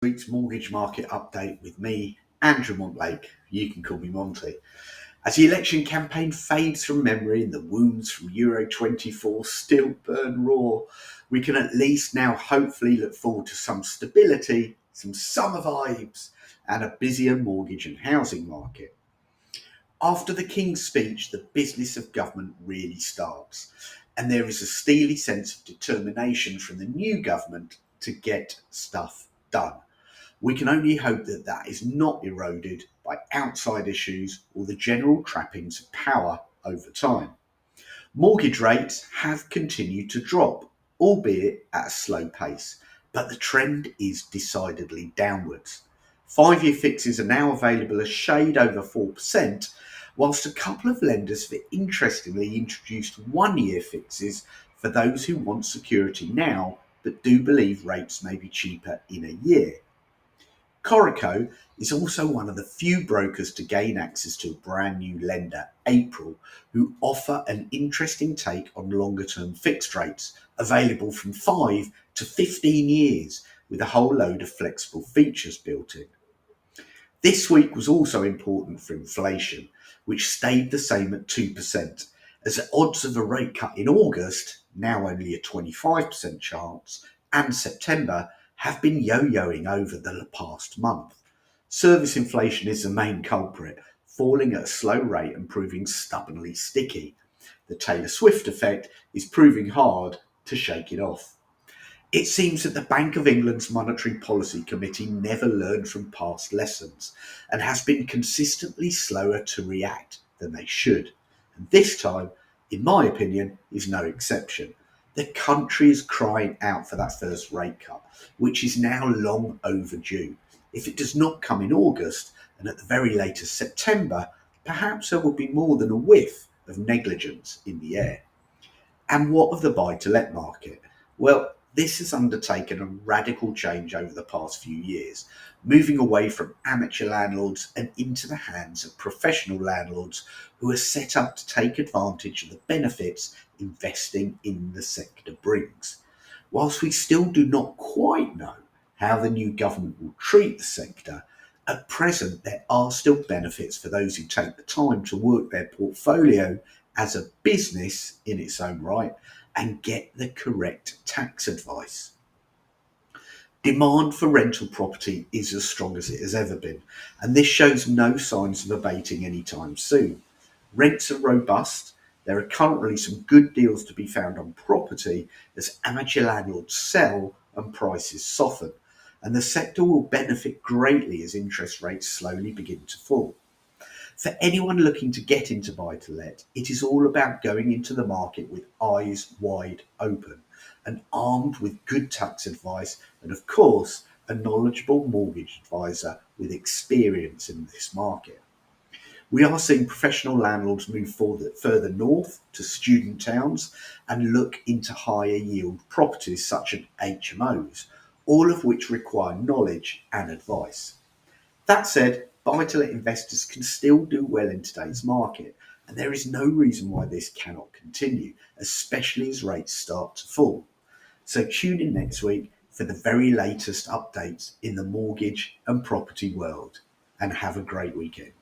Week's mortgage market update with me, Andrew Montlake. You can call me Monty. As the election campaign fades from memory and the wounds from Euro 24 still burn raw, we can at least now hopefully look forward to some stability, some summer vibes, and a busier mortgage and housing market. After the King's speech, the business of government really starts, and there is a steely sense of determination from the new government to get stuff done. We can only hope that that is not eroded by outside issues or the general trappings of power over time. Mortgage rates have continued to drop, albeit at a slow pace, but the trend is decidedly downwards. 5 year fixes are now available a shade over 4%, whilst a couple of lenders have interestingly introduced 1 year fixes for those who want security now but do believe rates may be cheaper in a year. Corico is also one of the few brokers to gain access to a brand new lender, April, who offer an interesting take on longer term fixed rates, available from 5 to 15 years, with a whole load of flexible features built in. This week was also important for inflation, which stayed the same at 2%, as the odds of a rate cut in August, now only a 25% chance, and September have been yo-yoing over the past month. Service inflation is the main culprit, falling at a slow rate and proving stubbornly sticky. The Taylor Swift effect is proving hard to shake it off. It seems that the Bank of England's Monetary Policy Committee never learned from past lessons and has been consistently slower to react than they should. And this time, in my opinion, is no exception. The country is crying out for that first rate cut, which is now long overdue. If it does not come in August, and at the very latest September, perhaps there will be more than a whiff of negligence in the air. And what of the buy-to-let market? Well, this has undertaken a radical change over the past few years, moving away from amateur landlords and into the hands of professional landlords who are set up to take advantage of the benefits investing in the sector brings. Whilst we still do not quite know how the new government will treat the sector, at present there are still benefits for those who take the time to work their portfolio as a business in its own right and get the correct tax advice. Demand for rental property is as strong as it has ever been, and this shows no signs of abating anytime soon. Rents are robust. There are currently some good deals to be found on property as amateur landlords sell and prices soften, and the sector will benefit greatly as interest rates slowly begin to fall. For anyone looking to get into buy-to-let, it is all about going into the market with eyes wide open and armed with good tax advice and, of course, a knowledgeable mortgage advisor with experience in this market. We are seeing professional landlords move further north to student towns and look into higher yield properties such as HMOs, all of which require knowledge and advice. That said, buy-to-let investors can still do well in today's market, and there is no reason why this cannot continue, especially as rates start to fall. So tune in next week for the very latest updates in the mortgage and property world, and have a great weekend.